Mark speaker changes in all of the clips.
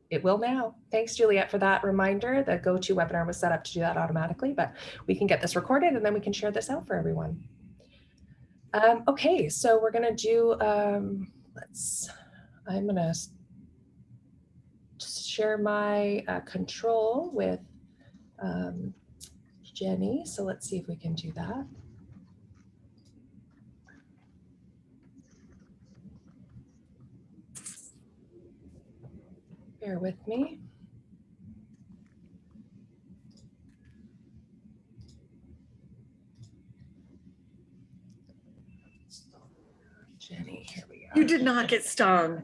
Speaker 1: It will now. Thanks, Juliet, for that reminder. The GoToWebinar was set up to do that automatically, but we can get this recorded and then we can share this out for everyone. Okay, so we're gonna do, I'm gonna share my control with Jenny. So let's see if we can do that. Bear with me. Jenny, here we go.
Speaker 2: You did not get stung.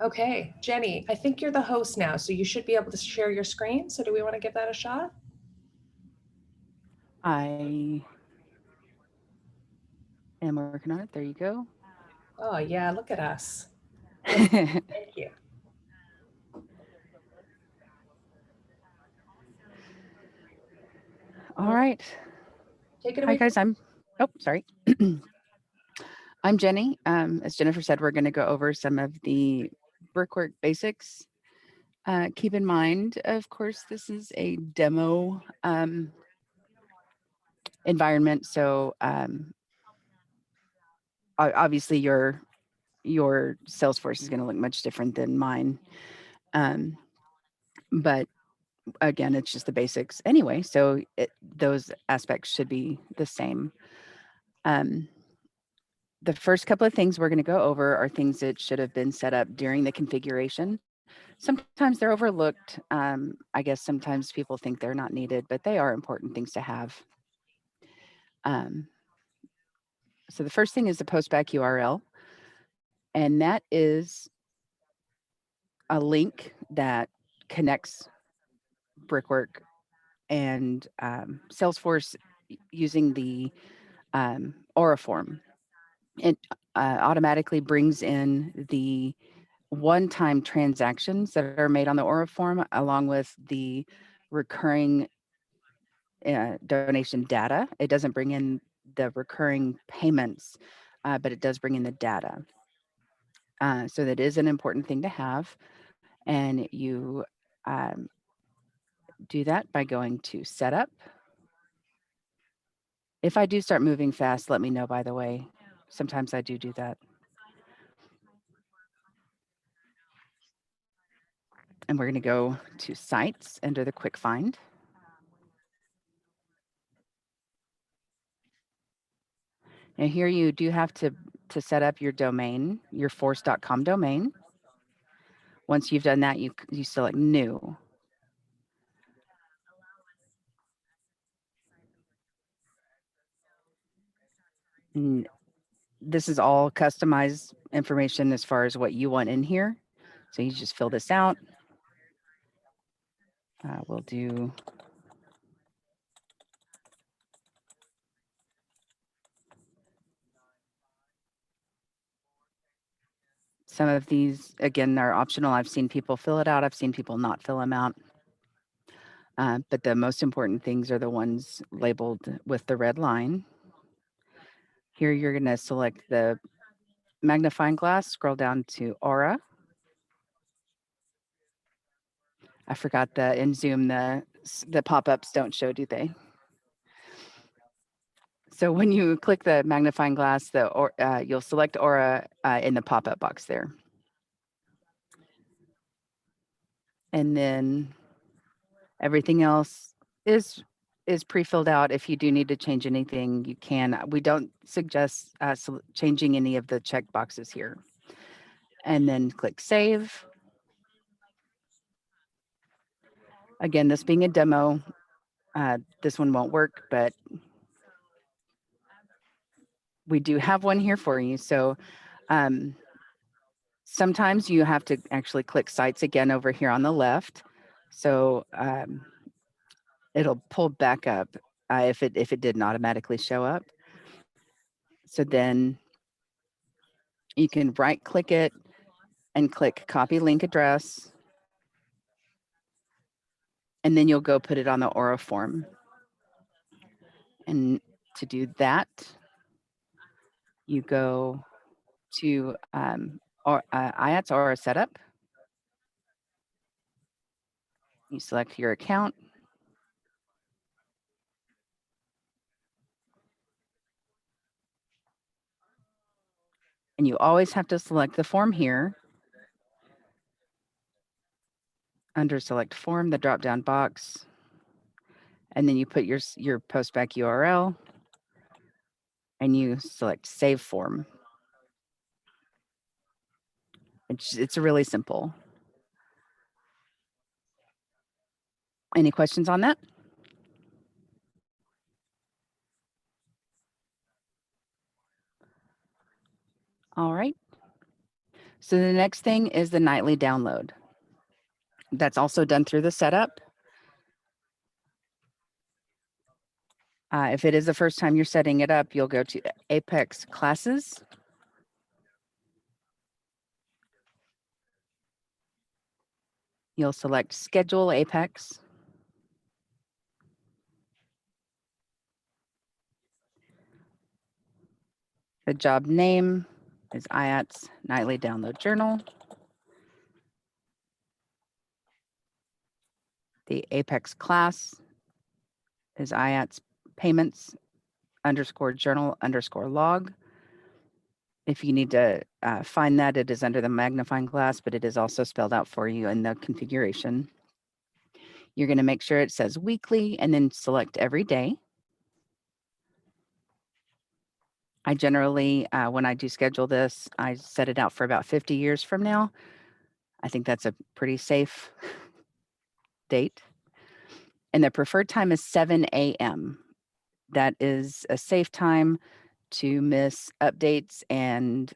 Speaker 1: Okay, Jenny, I think you're the host now, so you should be able to share your screen. So do we want to give that a shot?
Speaker 3: I am working on it. There you go.
Speaker 1: Oh yeah, look at us. Thank you.
Speaker 3: All right.
Speaker 1: Take it away.
Speaker 3: Hi guys, sorry. I'm Jenny. As Jennifer said, we're going to go over some of the Brickwork basics. Keep in mind, of course, this is a demo environment, so obviously your Salesforce is going to look much different than mine. But again, it's just the basics anyway, so those aspects should be the same. The first couple of things we're going to go over are things that should have been set up during the configuration. Sometimes they're overlooked. I guess sometimes people think they're not needed, but they are important things to have. So the first thing is the postback URL, and that is a link that connects Brickwork and Salesforce using the Aura form. It automatically brings in the one-time transactions that are made on the Aura form, along with the recurring donation data. It doesn't bring in the recurring payments, but it does bring in the data. So that is an important thing to have. And you do that by going to Setup. If I do start moving fast, let me know, by the way. Sometimes I do that. And we're going to go to Sites under the Quick Find. And here you do have to set up your domain, your force.com domain. Once you've done that, you select New. And this is all customized information as far as what you want in here. So you just fill this out. We'll do some of these, again, are optional. I've seen people fill it out. I've seen people not fill them out. But the most important things are the ones labeled with the red line. Here you're going to select the magnifying glass, scroll down to Aura. I forgot that in Zoom, the pop-ups don't show, do they? So when you click the magnifying glass, you'll select Aura in the pop-up box there. And then everything else is pre-filled out. If you do need to change anything, you can. We don't suggest changing any of the check boxes here. And then click Save. Again, this being a demo, this one won't work, but we do have one here for you. So sometimes you have to actually click Sites again over here on the left. So it'll pull back up if it didn't automatically show up. So then you can right click it and click Copy Link Address. And then you'll go put it on the Aura form. And to do that, you go to IATS or a setup. You select your account. And you always have to select the form here. Under select form, the drop-down box. And then you put your postback URL and you select save form. It's really simple. Any questions on that? All right. So the next thing is the nightly download. That's also done through the setup. If it is the first time you're setting it up, you'll go to Apex Classes. You'll select Schedule Apex. The job name is IATS Nightly Download Journal. The Apex class is IATS Payments _journal_log. If you need to find that, it is under the magnifying glass, but it is also spelled out for you in the configuration. You're going to make sure it says weekly and then select every day. I generally, when I do schedule this, I set it out for about 50 years from now. I think that's a pretty safe date. And the preferred time is 7 a.m. That is a safe time to miss updates and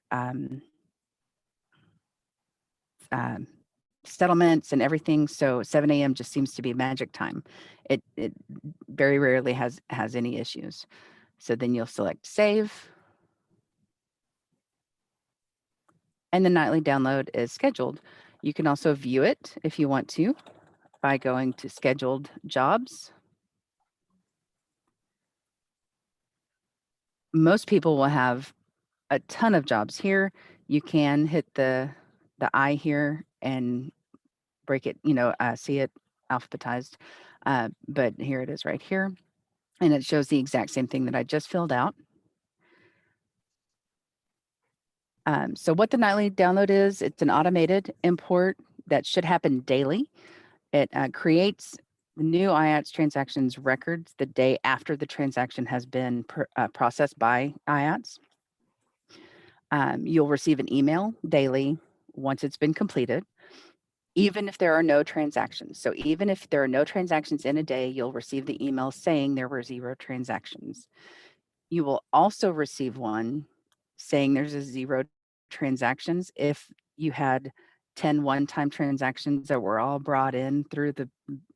Speaker 3: settlements and everything. So 7 a.m. just seems to be magic time. It very rarely has any issues. So then you'll select save. And the nightly download is scheduled. You can also view it if you want to by going to scheduled jobs. Most people will have a ton of jobs here. You can hit the I here and break it, see it alphabetized. But here it is right here. And it shows the exact same thing that I just filled out. So what the nightly download is, it's an automated import that should happen daily. It creates the new IATS transactions records the day after the transaction has been processed by IATS. You'll receive an email daily once it's been completed, even if there are no transactions. So even if there are no transactions in a day, you'll receive the email saying there were 0 transactions. You will also receive one saying there's a 0 transactions if you had 10 one-time transactions that were all brought in through the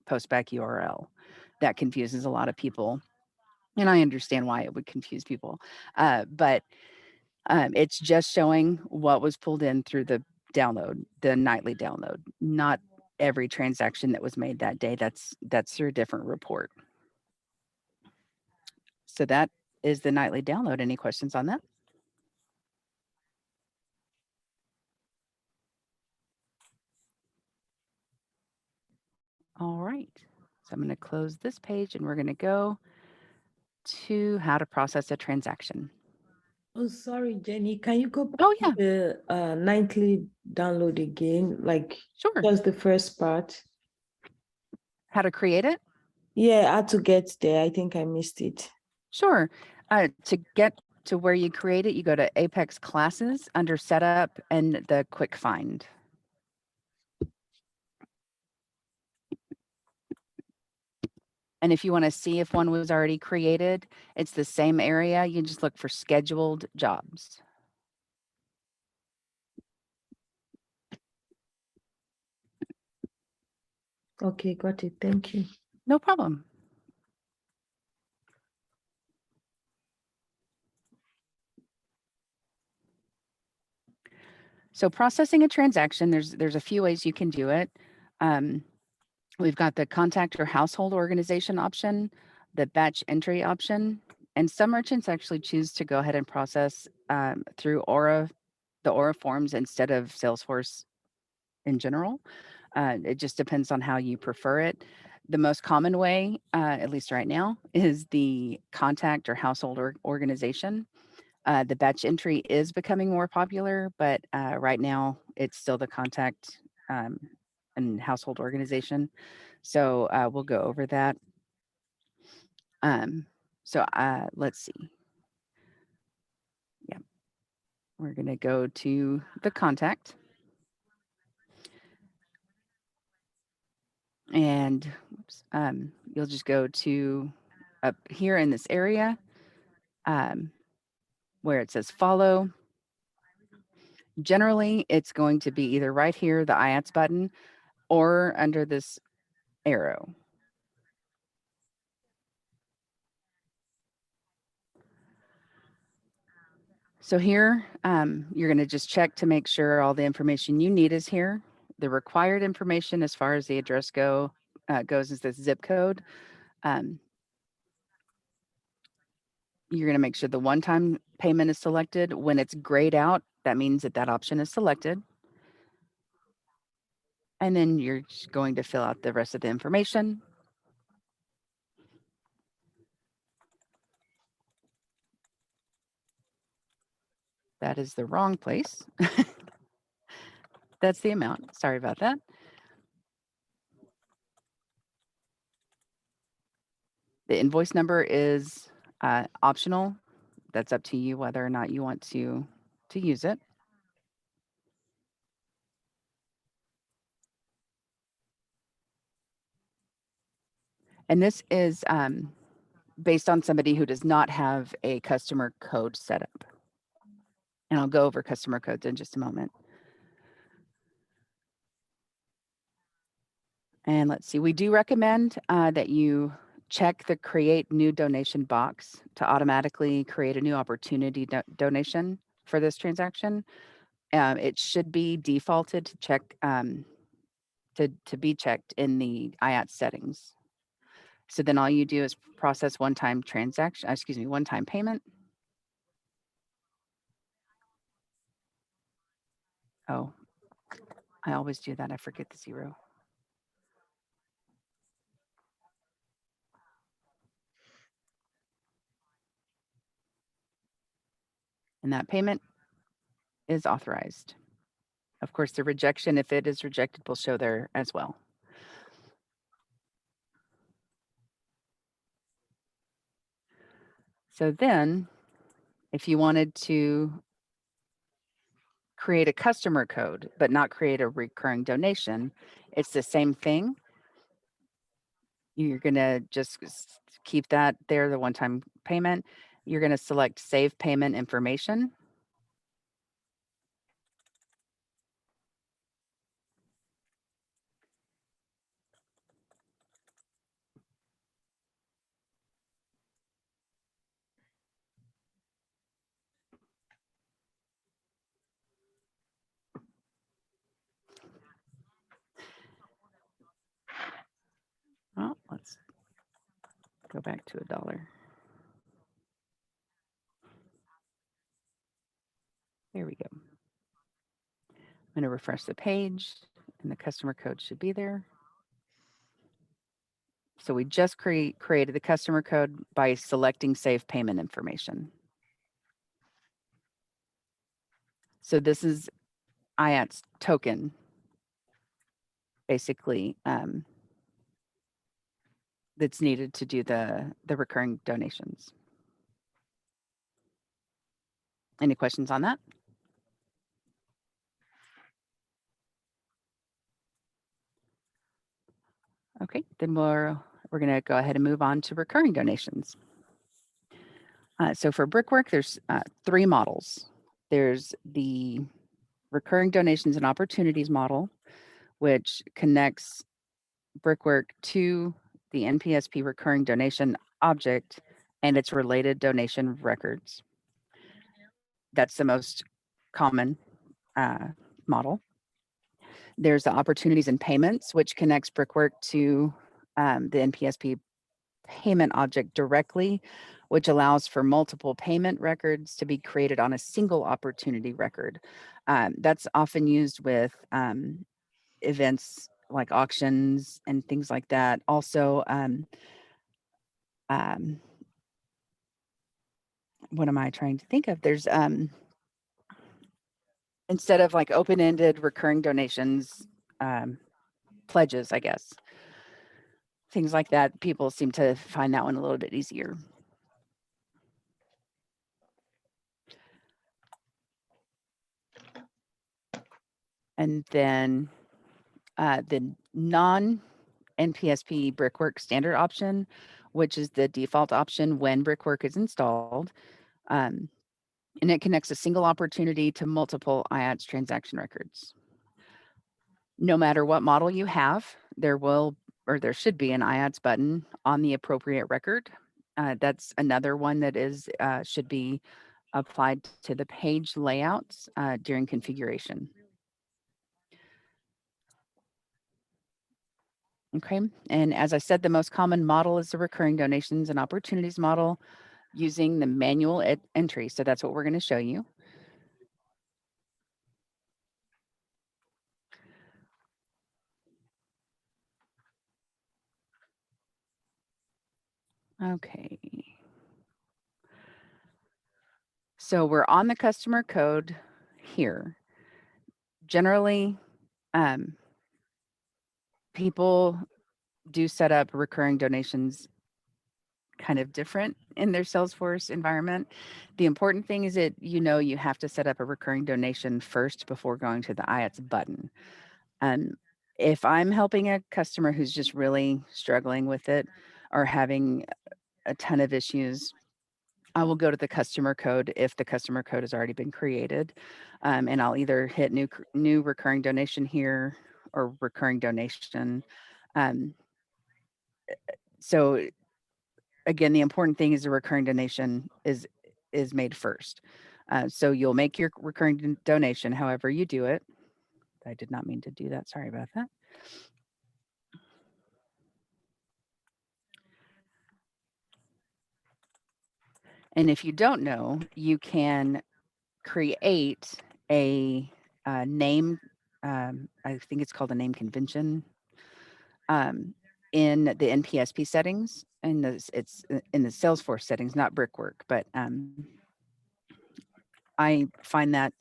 Speaker 3: postback URL. That confuses a lot of people. And I understand why it would confuse people. But it's just showing what was pulled in through the download, the nightly download, not every transaction that was made that day. That's through a different report. So that is the nightly download. Any questions on that? All right. So I'm going to close this page and we're going to go to how to process a transaction.
Speaker 2: Oh, sorry, Jenny. Can you go back
Speaker 3: Oh, yeah.
Speaker 2: to the nightly download again? Like
Speaker 3: Sure.
Speaker 2: just the first part.
Speaker 3: How to create it?
Speaker 2: Yeah, how to get there. I think I missed it.
Speaker 3: Sure. To get to where you create it, you go to Apex Classes under Setup and the Quick Find. And if you want to see if one was already created, it's the same area. You just look for scheduled jobs.
Speaker 2: Okay, got it. Thank you.
Speaker 3: No problem. So processing a transaction, there's a few ways you can do it. We've got the contact or household organization option, the batch entry option, and some merchants actually choose to go ahead and process through Aura the Aura forms instead of Salesforce in general. It just depends on how you prefer it. The most common way, at least right now, is the contact or household organization. The batch entry is becoming more popular, but right now it's still the contact and household organization. So we'll go over that. Let's see. Yeah, we're going to go to the contact. And you'll just go to up here in this area where it says follow. Generally, it's going to be either right here, the IATS button, or under this arrow. So here, you're going to just check to make sure all the information you need is here. The required information as far as the address goes is the zip code. You're going to make sure the one-time payment is selected. When it's grayed out, that means that that option is selected. And then you're just going to fill out the rest of the information. That is the wrong place. That's the amount. Sorry about that. The invoice number is optional. That's up to you whether or not you want to use it. And this is based on somebody who does not have a customer code set up. And I'll go over customer codes in just a moment. And let's see, we do recommend that you check the create new donation box to automatically create a new opportunity donation for this transaction. It should be defaulted to check to be checked in the IATS settings. So then all you do is process one-time payment. Oh, I always do that. I forget the 0. And that payment is authorized. Of course, the rejection, if it is rejected, will show there as well. So then, if you wanted to create a customer code, but not create a recurring donation, it's the same thing. You're going to just keep that there, the one-time payment. You're going to select Save Payment Information. Well, let's go back to $1. There we go. I'm going to refresh the page and the customer code should be there. So we just created the customer code by selecting Save Payment Information. So this is IATS token, basically, that's needed to do the recurring donations. Any questions on that? Okay, then we're going to go ahead and move on to recurring donations. So for Brickwork, there's 3 models. There's the recurring donations and opportunities model, which connects Brickwork to the NPSP recurring donation object and its related donation records. That's the most common model. There's the opportunities and payments, which connects Brickwork to the NPSP payment object directly which allows for multiple payment records to be created on a single opportunity record. That's often used with events like auctions and things like that. Also, what am I trying to think of? There's instead of like open-ended recurring donations, pledges, I guess. Things like that, people seem to find that one a little bit easier. And then the non-NPSP Brickwork standard option, which is the default option when Brickwork is installed. And it connects a single opportunity to multiple IATS transaction records. No matter what model you have, there should be an IATS button on the appropriate record. That's another one that should be applied to the page layouts during configuration. Okay, and as I said, the most common model is the recurring donations and opportunities model using the manual entry. So that's what we're going to show you. Okay. So we're on the customer code here. Generally, people do set up recurring donations kind of different in their Salesforce environment. The important thing is that you have to set up a recurring donation first before going to the IATS button. If I'm helping a customer who's just really struggling with it or having a ton of issues, I will go to the customer code if the customer code has already been created. And I'll either hit new recurring donation here or recurring donation. So again, the important thing is the recurring donation is made first. So you'll make your recurring donation however you do it. I did not mean to do that. Sorry about that. And if you don't know, you can create a name. I think it's called a name convention in the NPSP settings. And it's in the Salesforce settings, not Brickwork. But I find that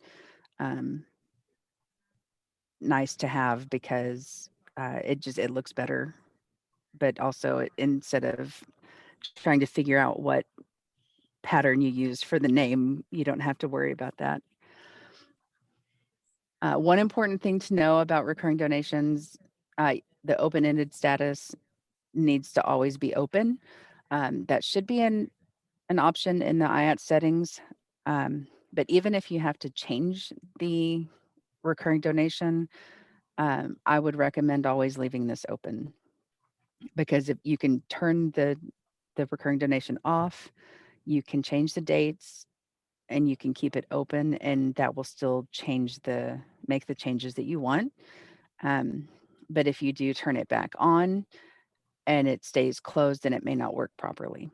Speaker 3: nice to have because it looks better. But also, instead of trying to figure out what pattern you use for the name, you don't have to worry about that. One important thing to know about recurring donations, the open-ended status needs to always be open. That should be an option in the IATS settings. But even if you have to change the recurring donation, I would recommend always leaving this open, because if you can turn the recurring donation off, you can change the dates and you can keep it open, and that will still make the changes that you want. But if you do turn it back on and it stays closed, then it may not work properly.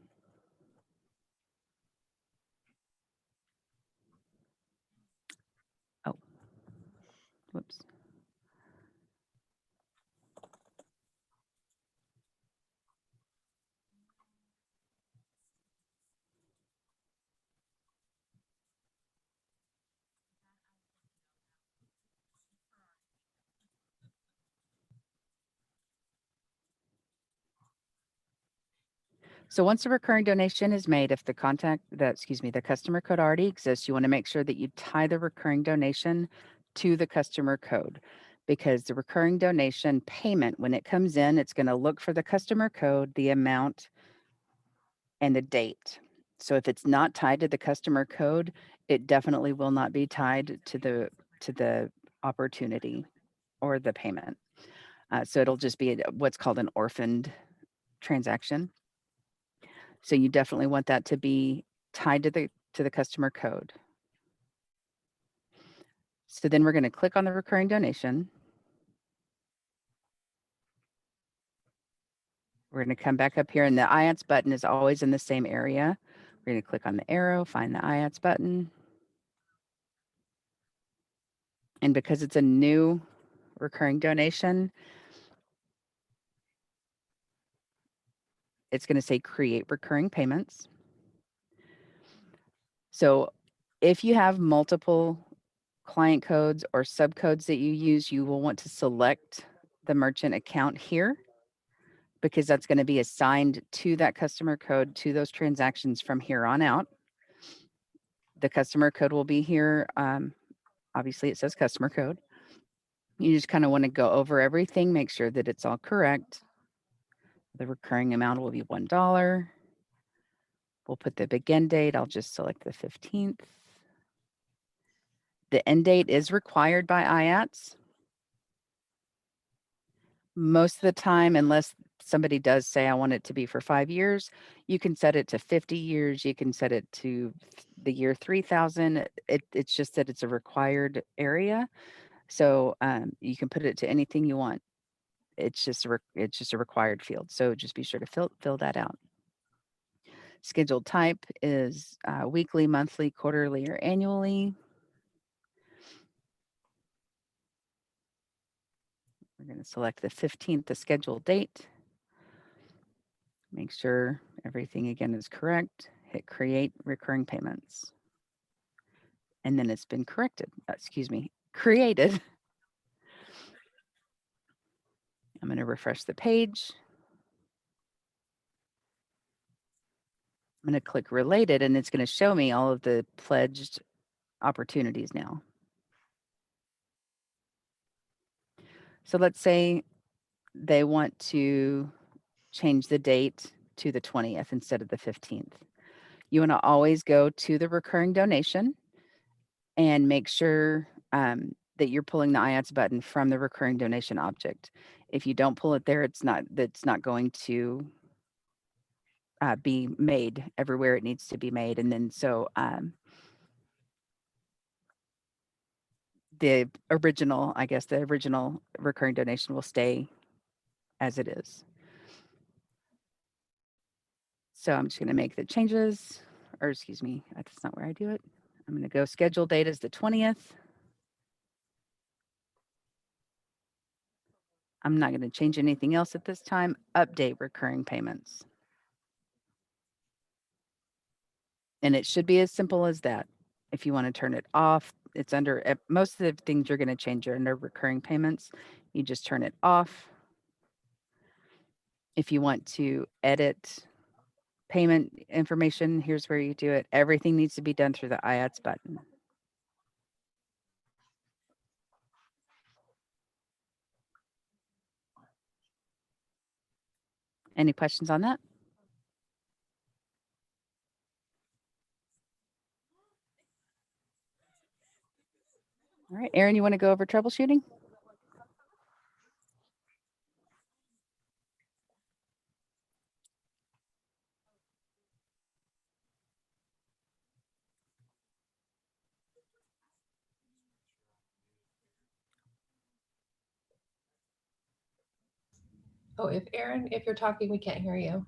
Speaker 3: Oh, whoops. So once a recurring donation is made, if the customer code already exists, you want to make sure that you tie the recurring donation to the customer code, because the recurring donation payment, when it comes in, it's going to look for the customer code, the amount, and the date. So if it's not tied to the customer code, it definitely will not be tied to the opportunity or the payment. So it'll just be what's called an orphaned transaction. So you definitely want that to be tied to the customer code. So then we're going to click on the recurring donation. We're going to come back up here, and the IATS button is always in the same area We're going to click on the arrow, find the IATS button. And because it's a new recurring donation, it's going to say create recurring payments. So if you have multiple client codes or subcodes that you use, you will want to select the merchant account here, because that's going to be assigned to that customer code, to those transactions from here on out. The customer code will be here. Obviously, it says customer code. You just kind of want to go over everything, make sure that it's all correct. The recurring amount will be $1. We'll put the begin date. I'll just select the 15th. The end date is required by IATS. Most of the time, unless somebody does say, I want it to be for 5 years, you can set it to 50 years. You can set it to the year 3000. It's just that it's a required area. So you can put it to anything you want. It's just a required field. So just be sure to fill that out. Scheduled type is weekly, monthly, quarterly, or annually. We're going to select the 15th, the scheduled date. Make sure everything again is correct. Hit create recurring payments. And then it's been created. I'm going to refresh the page. I'm going to click related, and it's going to show me all of the pledged opportunities now. So let's say they want to change the date to the 20th instead of the 15th. You want to always go to the recurring donation and make sure that you're pulling the IATS button from the recurring donation object. If you don't pull it there, it's not going to be made everywhere it needs to be made. And then so the original recurring donation will stay as it is. So I'm just going to make the changes, or excuse me, that's not where I do it. I'm going to go schedule date as the 20th. I'm not going to change anything else at this time. Update recurring payments. And it should be as simple as that. If you want to turn it off, it's under most of the things you're going to change are under recurring payments. You just turn it off. If you want to edit payment information, here's where you do it. Everything needs to be done through the IATS button. Any questions on that? All right, Aaron, you want to go over troubleshooting?
Speaker 1: Oh, if you're talking, we can't hear you.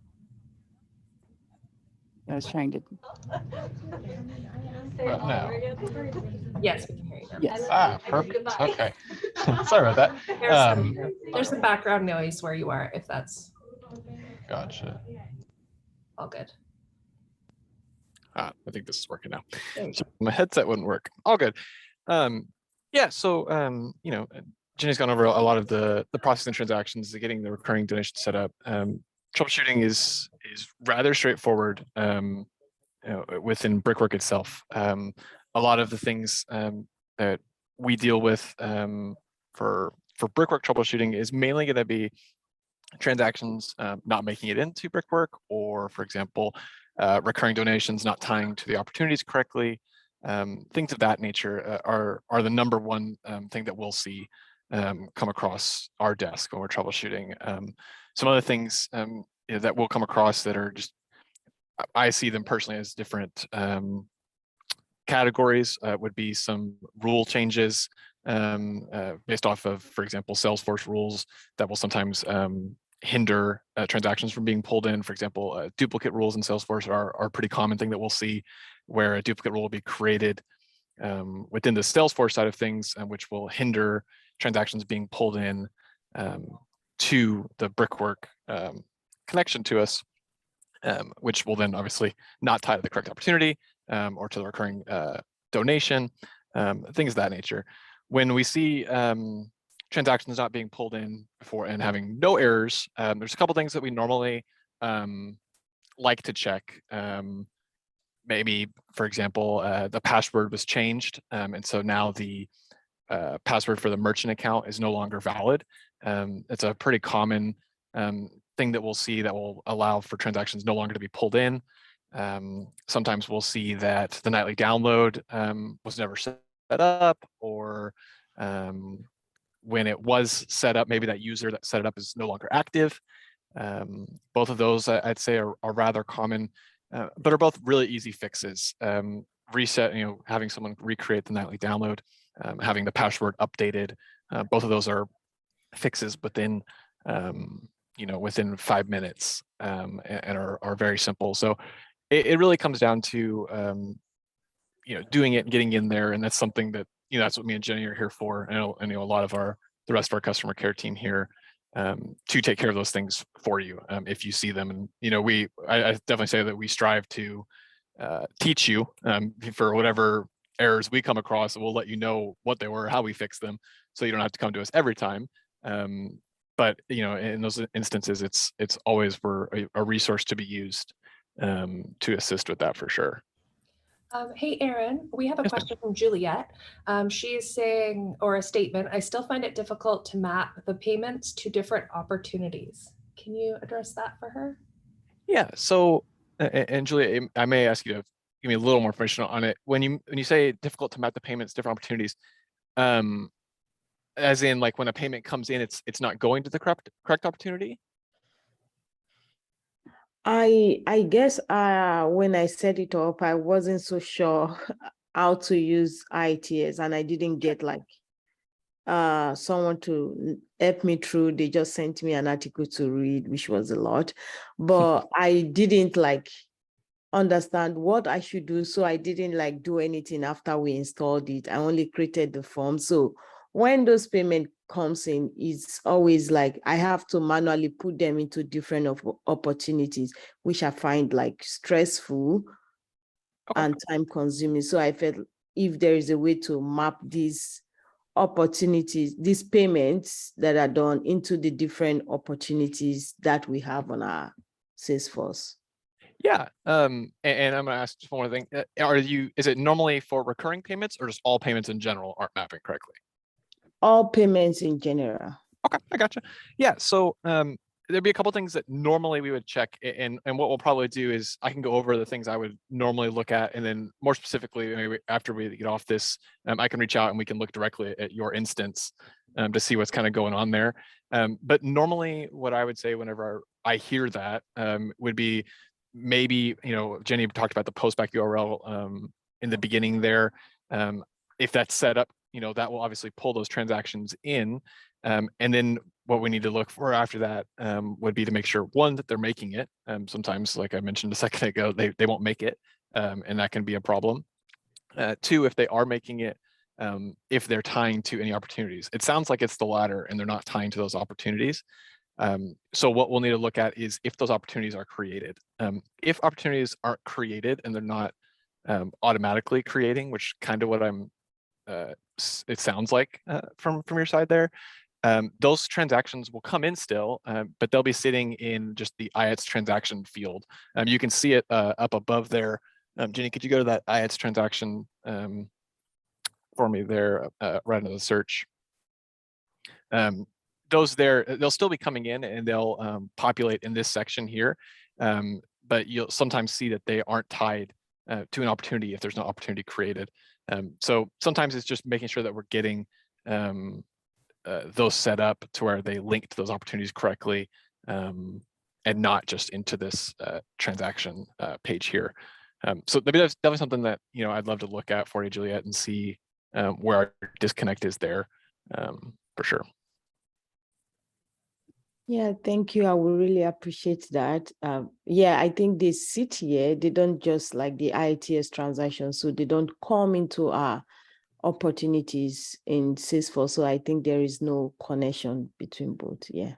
Speaker 3: I was trying to.
Speaker 4: No.
Speaker 1: Yes, we can hear you now.
Speaker 3: Yes.
Speaker 4: Ah, perfect. Okay. Sorry about that.
Speaker 1: There's some background noise where you are, if that's
Speaker 4: Gotcha.
Speaker 1: all good.
Speaker 4: I think this is working now.
Speaker 1: There you
Speaker 4: So
Speaker 1: go.
Speaker 4: my headset wouldn't work. All good. Yeah. So Jenny's gone over a lot of the processing transactions, getting the recurring donation set up. Troubleshooting is rather straightforward within Brickwork itself. A lot of the things that we deal with for Brickwork troubleshooting is mainly going to be transactions not making it into Brickwork, or for example, recurring donations not tying to the opportunities correctly. Things of that nature are the number one thing that we'll see come across our desk when we're troubleshooting. Some other things that we'll come across that are just, I see them personally as different categories would be some rule changes based off of, for example, Salesforce rules that will sometimes hinder transactions from being pulled in. For example, duplicate rules in Salesforce are a pretty common thing that we'll see, where a duplicate rule will be created within the Salesforce side of things, which will hinder transactions being pulled in to the Brickwork connection to us, which will then obviously not tie to the correct opportunity or to the recurring donation, things of that nature. When we see transactions not being pulled in before and having no errors, there's a couple things that we normally like to check. Maybe, for example, the password was changed, and so now the password for the merchant account is no longer valid. It's a pretty common thing that we'll see that will allow for transactions no longer to be pulled in. Sometimes we'll see that the nightly download was never set up, or when it was set up, maybe that user that set it up is no longer active. Both of those I'd say are rather common, but are both really easy fixes. Reset, having someone recreate the nightly download, having the password updated. Both of those are fixes within, within 5 minutes, and are very simple. So it really comes down to, doing it and getting in there. And that's something that, that's what me and Jenny are here for. And a lot of the rest of our customer care team here, to take care of those things for you if you see them. And I definitely say that we strive to teach you for whatever errors we come across. We'll let you know what they were, how we fix them, so you don't have to come to us every time. But in those instances, it's always for a resource to be used to assist with that for sure.
Speaker 1: Hey, Aeron, we have a
Speaker 4: Yes, ma'am.
Speaker 1: question from Juliet. She is saying, or a statement, I still find it difficult to map the payments to different opportunities. Can you address that for her?
Speaker 4: Yeah. So, and Julia, I may ask you to give me a little more information on it. When you say difficult to map the payments, different opportunities, as in like when a payment comes in, it's not going to the correct opportunity?
Speaker 2: I guess when I set it up, I wasn't so sure how to use ITS, and I didn't get like someone to help me through. They just sent me an article to read, which was a lot, but I didn't like understand what I should do. So I didn't like do anything after we installed it. I only created the form. So when those payment comes in, it's always like I have to manually put them into different opportunities, which I find like stressful and time consuming. So I felt if there is a way to map these opportunities, these payments that are done into the different opportunities that we have on our Salesforce.
Speaker 4: Yeah. And I'm gonna ask just one more thing. Is it normally for recurring payments, or just all payments in general aren't mapping correctly?
Speaker 2: All payments in general.
Speaker 4: Okay, I gotcha. Yeah. So there'd be a couple things that normally we would check, and what we'll probably do is I can go over the things I would normally look at, and then more specifically, maybe after we get off this, I can reach out and we can look directly at your instance to see what's kind of going on there. But normally, what I would say whenever I hear that would be maybe, Jenny talked about the postback URL in the beginning there. If that's set up, that will obviously pull those transactions in. And then what we need to look for after that would be to make sure, one, that they're making it. Sometimes, like I mentioned a second ago, they won't make it, and that can be a problem. Two, if they are making it, if they're tying to any opportunities. It sounds like it's the latter and they're not tying to those opportunities. So what we'll need to look at is if those opportunities are created. If opportunities aren't created and they're not automatically creating, which kind of what it sounds like from your side there, those transactions will come in still, but they'll be sitting in just the IATS transaction field. You can see it up above there. Jenny, could you go to that IATS transaction for me there, right under the search? Those there, they'll still be coming in and they'll populate in this section here, but you'll sometimes see that they aren't tied to an opportunity if there's no opportunity created. So sometimes it's just making sure that we're getting those set up to where they link to those opportunities correctly, and not just into this transaction page here. So maybe that's definitely something that I'd love to look at for you, Juliet, and see where our disconnect is there, for sure.
Speaker 2: Yeah, thank you. I will really appreciate that. Yeah, I think the CTA, they don't just like the ITS transactions, so they don't come into our opportunities in Salesforce. So I think there is no connection between both. Yeah.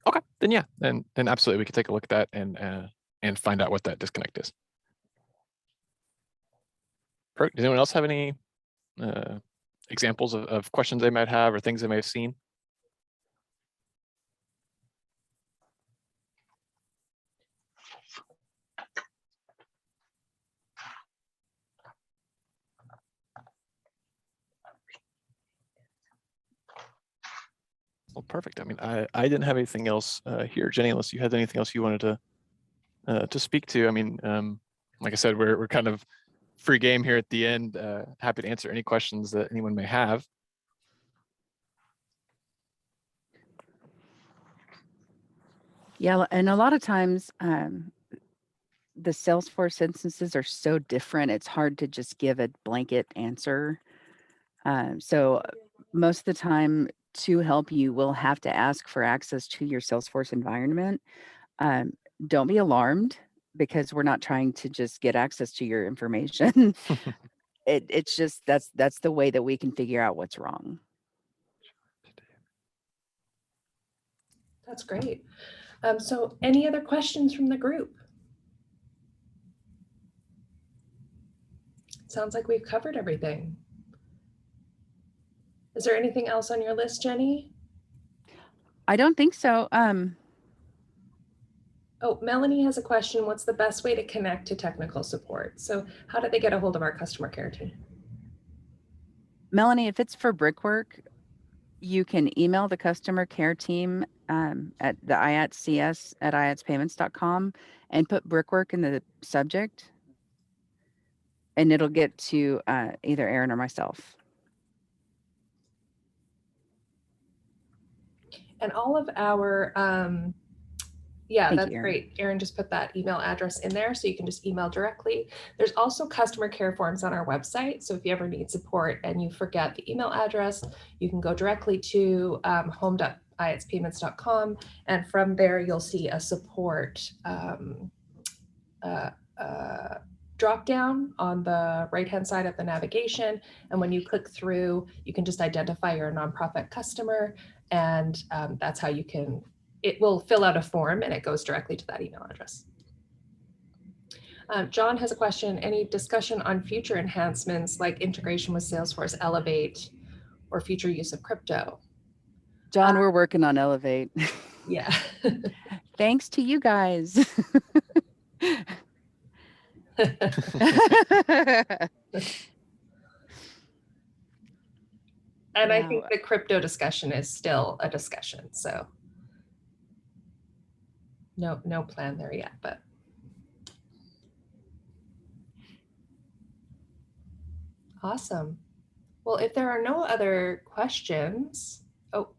Speaker 4: Okay, then yeah, then absolutely we can take a look at that and find out what that disconnect is. Perfect. Does anyone else have any examples of questions they might have or things they may have seen? Well, perfect. I mean, I didn't have anything else here, Jenny, unless you had anything else you wanted to speak to. I mean, like I said, we're kind of free game here at the end. Happy to answer any questions that anyone may have.
Speaker 3: Yeah, and a lot of times the Salesforce instances are so different, it's hard to just give a blanket answer. So most of the time, to help you, we'll have to ask for access to your Salesforce environment. Don't be alarmed because we're not trying to just get access to your information. It's just that's the way that we can figure out what's wrong.
Speaker 1: That's great. So any other questions from the group? Sounds like we've covered everything. Is there anything else on your list, Jenny?
Speaker 3: I don't think so.
Speaker 1: Oh, Melanie has a question. What's the best way to connect to technical support? So how do they get a hold of our customer care team?
Speaker 3: Melanie, if it's for Brickwork, you can email the customer care team at the IATCS at iatspayments.com and put Brickwork in the subject, and it'll get to either Aeron or myself.
Speaker 1: And all of our, yeah,
Speaker 3: Thank
Speaker 1: that's
Speaker 3: you, Aeron.
Speaker 1: great. Aeron just put that email address in there so you can just email directly. There's also customer care forms on our website. So if you ever need support and you forget the email address, you can go directly to home.iatspayments.com, and from there you'll see a support drop down on the right-hand side of the navigation. And when you click through, you can just identify your nonprofit customer, and that's how you can, it will fill out a form and it goes directly to that email address. John has a question. Any discussion on future enhancements like integration with Salesforce Elevate or future use of crypto?
Speaker 3: John, we're working on Elevate.
Speaker 1: Yeah.
Speaker 3: Thanks to you guys.
Speaker 1: And I
Speaker 3: No.
Speaker 1: think the crypto discussion is still a discussion. So no plan there yet, but. Awesome. Well, if there are no other questions,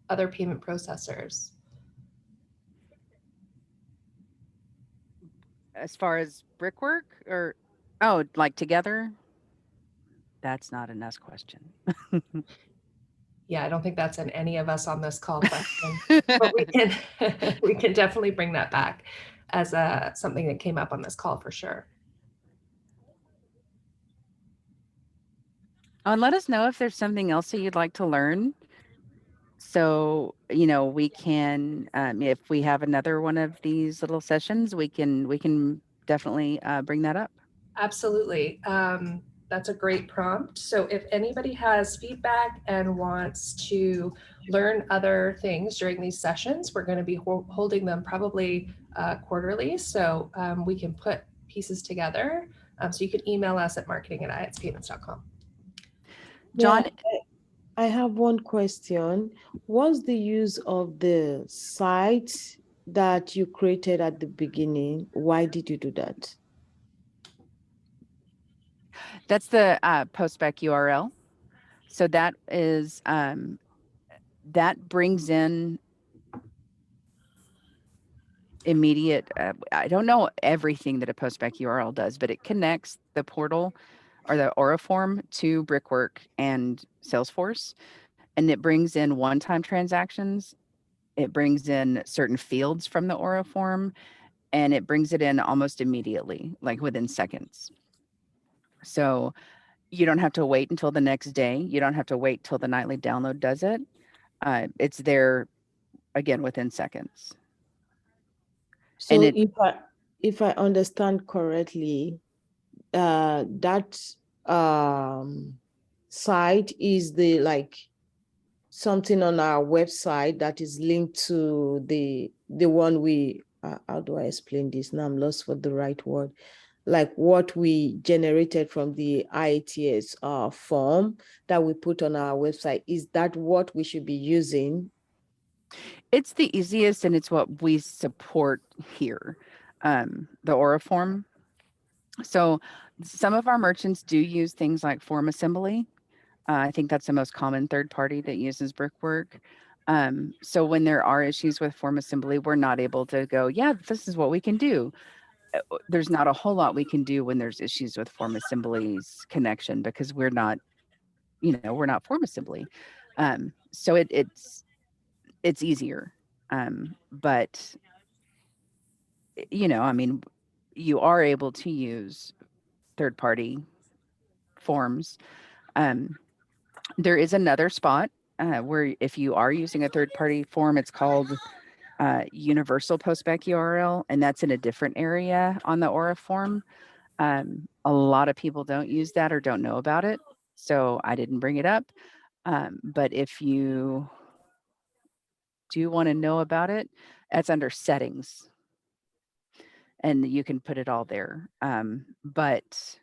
Speaker 1: other payment processors.
Speaker 3: As far as Brickwork or, oh, like together? That's not an us question.
Speaker 1: Yeah, I don't think that's an any of us on this call question, but we can definitely bring that back as something that came up on this call for sure.
Speaker 3: Oh, and let us know if there's something else that you'd like to learn. So, we can, if we have another one of these little sessions, we can definitely bring that up.
Speaker 1: Absolutely. That's a great prompt. So if anybody has feedback and wants to learn other things during these sessions, we're going to be holding them probably quarterly. So we can put pieces together. So you can email us at marketing@iatspayments.com.
Speaker 3: John,
Speaker 2: Yeah, I have one question. What's the use of the site that you created at the beginning? Why did you do that?
Speaker 3: that's the postback URL. So that is, that brings in immediate, I don't know everything that a postback URL does, but it connects the portal or the Aura form to Brickwork and Salesforce, and it brings in one-time transactions It brings in certain fields from the Aura form, and it brings it in almost immediately, like within seconds. So you don't have to wait until the next day. You don't have to wait till the nightly download does it. It's there again within seconds.
Speaker 2: So
Speaker 3: it-
Speaker 2: if I understand correctly, that site is the like something on our website that is linked to the one we how do I explain this? Now I'm lost for the right word. Like what we generated from the IATS form that we put on our website. Is that what we should be using?
Speaker 3: It's the easiest, and it's what we support here, the Aura form. So some of our merchants do use things like form assembly. I think that's the most common third party that uses Brickwork. So when there are issues with form assembly, we're not able to go, yeah, this is what we can do. There's not a whole lot we can do when there's issues with form assembly's connection, because we're not, we're not form assembly. So it's easier. But I mean, you are able to use third party forms. There is another spot where if you are using a third party form, it's called universal postback URL, and that's in a different area on the Aura form. A lot of people don't use that or don't know about it, so I didn't bring it up. But if you do want to know about it, that's under settings, and you can put it all there. But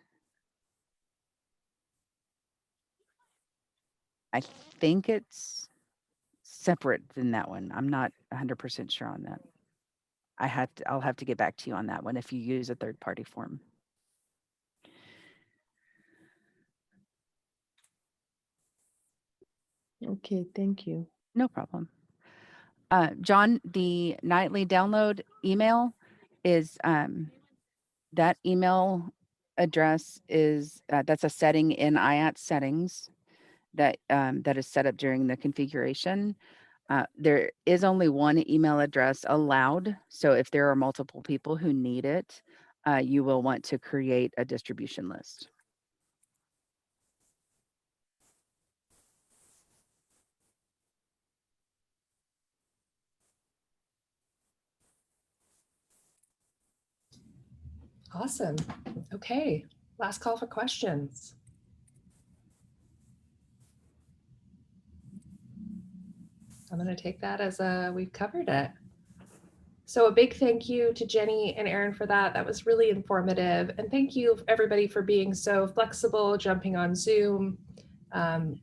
Speaker 3: I think it's separate than that one. I'm not 100% sure on that. I'll have to get back to you on that one if you use a third party form.
Speaker 2: Okay, thank you.
Speaker 3: No problem. John, the nightly download email is that email address is that's a setting in IAT settings that that is set up during the configuration. There is only one email address allowed. So if there are multiple people who need it, you will want to create a distribution list.
Speaker 1: Awesome. Okay, last call for questions. I'm going to take that as we've covered it. So a big thank you to Jenny and Aeron for that. That was really informative. And thank you everybody for being so flexible, jumping on Zoom and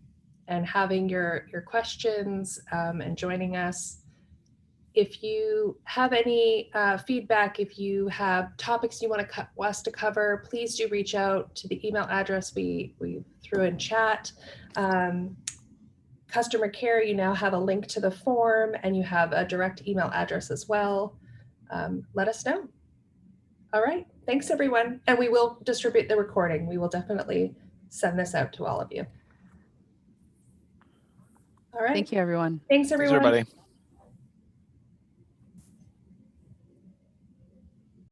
Speaker 1: having your questions and joining us. If you have any feedback, if you have topics you want us to cover, please do reach out to the email address we threw in chat. Customer care, you now have a link to the form and you have a direct email address as well. Let us know. All right, thanks everyone. And we will distribute the recording. We will definitely send this out to all of you. All right.
Speaker 3: Thank you, everyone.
Speaker 1: Thanks everyone.
Speaker 4: Thanks, everybody.